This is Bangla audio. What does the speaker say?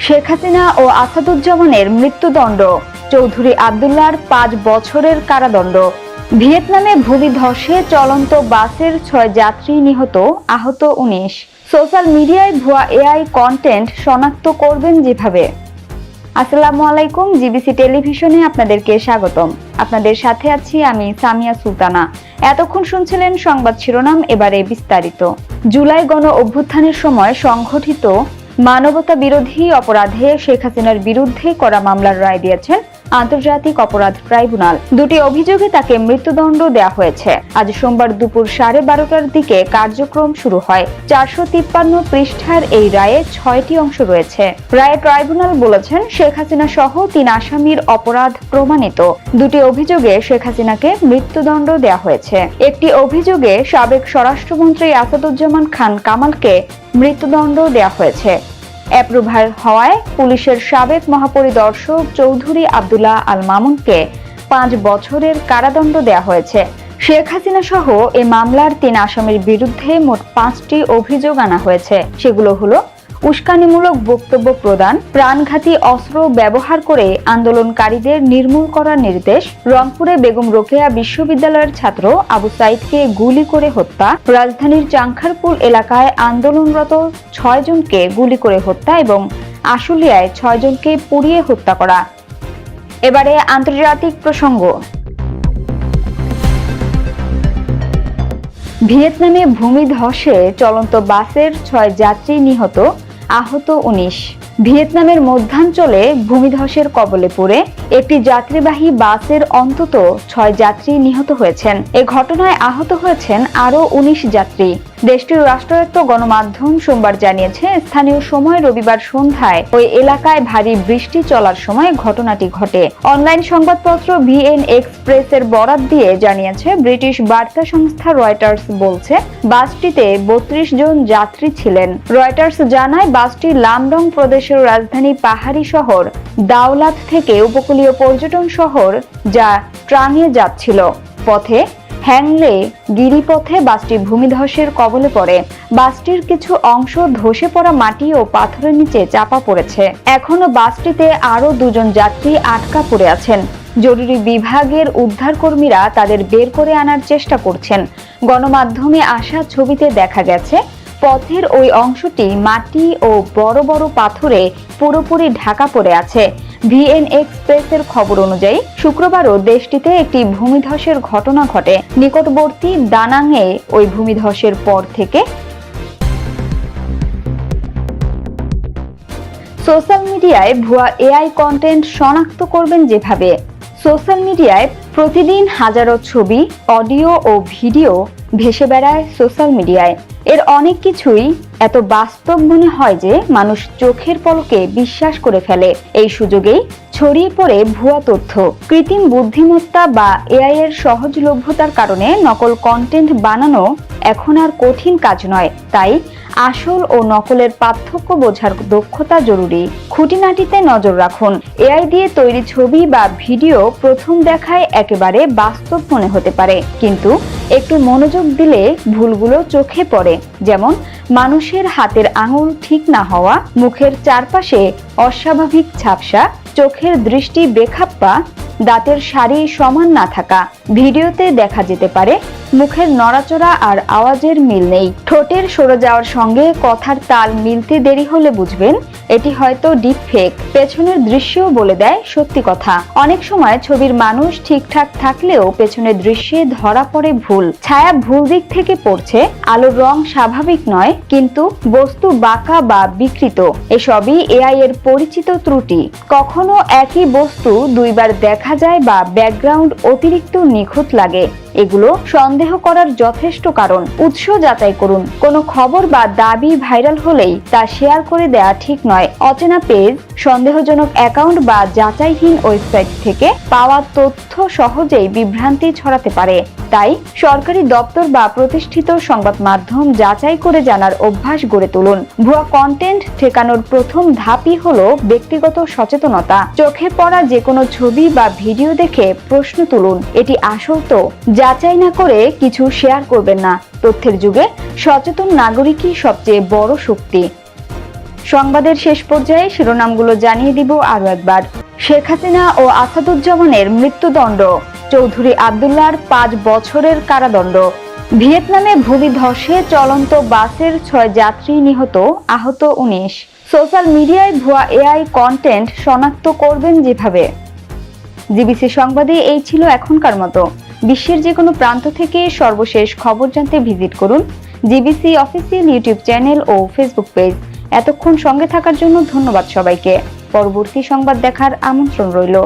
শেখ হাসিনা ও আসাদুজ্জামানের মৃত্যুদণ্ড, চৌধুরী আবদুল্লাহর ৫ বছরের কারাদণ্ড। ভিয়েতনামে ভূমিধসে চলন্ত বাসের ৬ যাত্রী নিহত, আহত ১৯। সোশ্যাল মিডিয়ায় ভুয়া এআই কন্টেন্ট শনাক্ত করবেন যেভাবে। আসসালামু আলাইকুম, জিবিসি টেলিভিশনে আপনাদেরকে স্বাগতম। আপনাদের সাথে আছি আমি সামিয়া সুলতানা। এতক্ষণ শুনছিলেন সংবাদ শিরোনাম, এবারে বিস্তারিত। জুলাই গণ অভ্যুত্থানের সময় সংঘটিত মানবতা বিরোধী অপরাধে শেখ হাসিনার বিরুদ্ধে করা মামলার রায় দিয়েছেন আন্তর্জাতিক অপরাধ ট্রাইব্যুনাল। দুটি অভিযোগে তাকে মৃত্যুদণ্ড দেওয়া হয়েছে। আজ সোমবার দুপুর 12:30টার দিকে কার্যক্রম শুরু হয়। 453 পৃষ্ঠার এই রায়ে 6টি অংশ রয়েছে। রায়ে ট্রাইব্যুনাল বলেছেন, শেখ হাসিনা সহ 3 আসামির অপরাধ প্রমাণিত। দুটি অভিযোগে শেখ হাসিনাকে মৃত্যুদণ্ড দেওয়া হয়েছে। একটি অভিযোগে সাবেক স্বরাষ্ট্রমন্ত্রী আসাদুজ্জামান খান কামালকে মৃত্যুদণ্ড দেওয়া হয়েছে। অ্যাপ্রুভাল হওয়ায় পুলিশের সাবেক মহাপরিদর্শক চৌধুরী আবদুল্লাহ আল মামুনকে 5 বছরের কারাদণ্ড দেওয়া হয়েছে। শেখ হাসিনা সহ এ মামলার 3 আসামির বিরুদ্ধে মোট 5টি অভিযোগ আনা হয়েছে। সেগুলো হলো উস্কানিমূলক বক্তব্য প্রদান, প্রাণঘাতী অস্ত্র ব্যবহার করে আন্দোলনকারীদের নির্মূল করার নির্দেশ, রংপুরে বেগম রোকেয়া বিশ্ববিদ্যালয়ের ছাত্র আবু সাইদকে গুলি করে হত্যা, রাজধানীর চাংখারপুল এলাকায় আন্দোলনরত 6 জনকে গুলি করে হত্যা এবং আশুলিয়ায় 6 জনকে পুড়িয়ে হত্যা করা। এবারে আন্তর্জাতিক প্রসঙ্গ। ভিয়েতনামে ভূমিধসে চলন্ত বাসের 6 যাত্রী নিহত, আহত 19। ভিয়েতনামের মধ্যাঞ্চলে ভূমিধসের কবলে পড়ে একটি যাত্রীবাহী বাসের অন্তত 6 যাত্রী নিহত হয়েছেন। এ ঘটনায় আহত হয়েছেন আরও 19 যাত্রী। দেশটির রাষ্ট্রায়ত্ত গণমাধ্যম সোমবার জানিয়েছে, স্থানীয় সময় রবিবার সন্ধ্যায় ওই এলাকায় ভারী বৃষ্টি চলার সময় ঘটনাটি ঘটে। অনলাইন সংবাদপত্র ভিএন এক্সপ্রেসের বরাত দিয়ে জানিয়েছে, ব্রিটিশ বার্তা সংস্থা রয়টার্স বলছে, বাসটিতে 32 জন যাত্রী ছিলেন। রয়টার্স জানায়, বাসটি লামডং প্রদেশের রাজধানী পাহাড়ি শহর দাওলাত থেকে উপকূলীয় পর্যটন শহর যা ট্রাংয়ে যাচ্ছিল। পথে হ্যাংলে গিরিপথে বাসটি ভূমিধসের কবলে পড়ে। বাসটির কিছু অংশ ধসে পড়া মাটি ও পাথরের নিচে চাপা পড়েছে। এখনো বাসটিতে আরো 2 জন যাত্রী আটকা পড়ে আছেন। জরুরি বিভাগের উদ্ধারকর্মীরা তাদের বের করে আনার চেষ্টা করছেন। গণমাধ্যমে আসা ছবিতে দেখা গেছে, পথের ওই অংশটি মাটি ও বড় বড় পাথরে পুরোপুরি ঢাকা পড়ে আছে। ভিএন এক্সপ্রেসের খবর অনুযায়ী শুক্রবারও দেশটিতে একটি ভূমিধসের ঘটনা ঘটে। নিকটবর্তী দানাংয়ে ওই ভূমিধসের পর থেকে সোশ্যাল মিডিয়ায় ভুয়া এআই কন্টেন্ট শনাক্ত করবেন যেভাবে। সোশ্যাল মিডিয়ায় প্রতিদিন হাজারো ছবি, অডিও ও ভিডিও ভেসে বেড়ায় সোশ্যাল মিডিয়ায়। এর অনেক কিছুই এত বাস্তব মনে হয় যে মানুষ চোখের পলকে বিশ্বাস করে ফেলে। এই সুযোগেই ছড়িয়ে পড়ে ভুয়া তথ্য। কৃত্রিম বুদ্ধিমত্তা বা এআই এর সহজলভ্যতার কারণে নকল কন্টেন্ট বানানো এখন আর কঠিন কাজ নয়। তাই আসল ও নকলের পার্থক্য বোঝার দক্ষতা জরুরি। খুঁটিনাটিতে নজর রাখুন। এআই দিয়ে তৈরি ছবি বা ভিডিও প্রথম দেখায় একেবারে বাস্তব মনে হতে পারে, কিন্তু একটু মনোযোগ দিলে ভুলগুলো চোখে পড়ে। যেমন মানুষের হাতের আঙুল ঠিক না হওয়া, মুখের চারপাশে অস্বাভাবিক ঝাপসা, চোখের দৃষ্টি বেখাপ্পা, দাঁতের সারি সমান না থাকা। ভিডিওতে দেখা যেতে পারে মুখের নড়াচড়া আর আওয়াজের মিল নেই। ঠোঁটের সরে যাওয়ার সঙ্গে কথার তাল মিলতে দেরি হলে বুঝবেন এটি হয়তো ডিপ ফেক। পেছনের দৃশ্যও বলে দেয় সত্যি কথা। অনেক সময় ছবির মানুষ ঠিকঠাক থাকলেও পেছনের দৃশ্যে ধরা পড়ে ভুল। ছায়া ভুল দিক থেকে পড়ছে, আলোর রং স্বাভাবিক নয়, কিন্তু বস্তু বাঁকা বা বিকৃত। এসবই এআই এর পরিচিত ত্রুটি। কখনো একই বস্তু 2 বার দেখা যায় বা ব্যাকগ্রাউন্ড অতিরিক্ত নিখুঁত লাগে। এগুলো সন্দেহ করার যথেষ্ট কারণ। উৎস যাচাই করুন। কোনো খবর বা দাবি ভাইরাল হলেই তা শেয়ার করে দেওয়া ঠিক নয়। অচেনা পেজ, সন্দেহজনক অ্যাকাউন্ট বা যাচাইহীন ওয়েবসাইট থেকে পাওয়া তথ্য সহজেই বিভ্রান্তি ছড়াতে পারে। তাই সরকারি দপ্তর বা প্রতিষ্ঠিত সংবাদ মাধ্যম যাচাই করে জানার অভ্যাস গড়ে তুলুন। ভুয়া কন্টেন্ট ঠেকানোর প্রথম ধাপই হলো ব্যক্তিগত সচেতনতা। চোখে পড়া যে কোনো ছবি বা ভিডিও দেখে প্রশ্ন তুলুন, এটি আসল তো? যাচাই না করে কিছু শেয়ার করবেন না। তথ্যের যুগে সচেতন নাগরিকই সবচেয়ে বড় শক্তি। সংবাদের শেষ পর্যায়ে শিরোনামগুলো জানিয়ে দিব আরো একবার। শেখ হাসিনা ও আসাদুজ্জামানের মৃত্যুদণ্ড, চৌধুরী আব্দুল্লাহর 5 বছরের কারাদণ্ড। ভিয়েতনামে ভূমিধসে চলন্ত বাসের 6 যাত্রী নিহত, আহত 19। সোশ্যাল মিডিয়ায় ভুয়া এআই কন্টেন্ট শনাক্ত করবেন যেভাবে। জিবিসি সংবাদে এই ছিল এখনকার মতো। বিশ্বের যে কোনো প্রান্ত থেকে সর্বশেষ খবর জানতে ভিজিট করুন জিবিসি অফিসিয়াল ইউটিউব চ্যানেল ও ফেসবুক পেজ। এতক্ষণ সঙ্গে থাকার জন্য ধন্যবাদ সবাইকে। পরবর্তী সংবাদ দেখার আমন্ত্রণ রইল।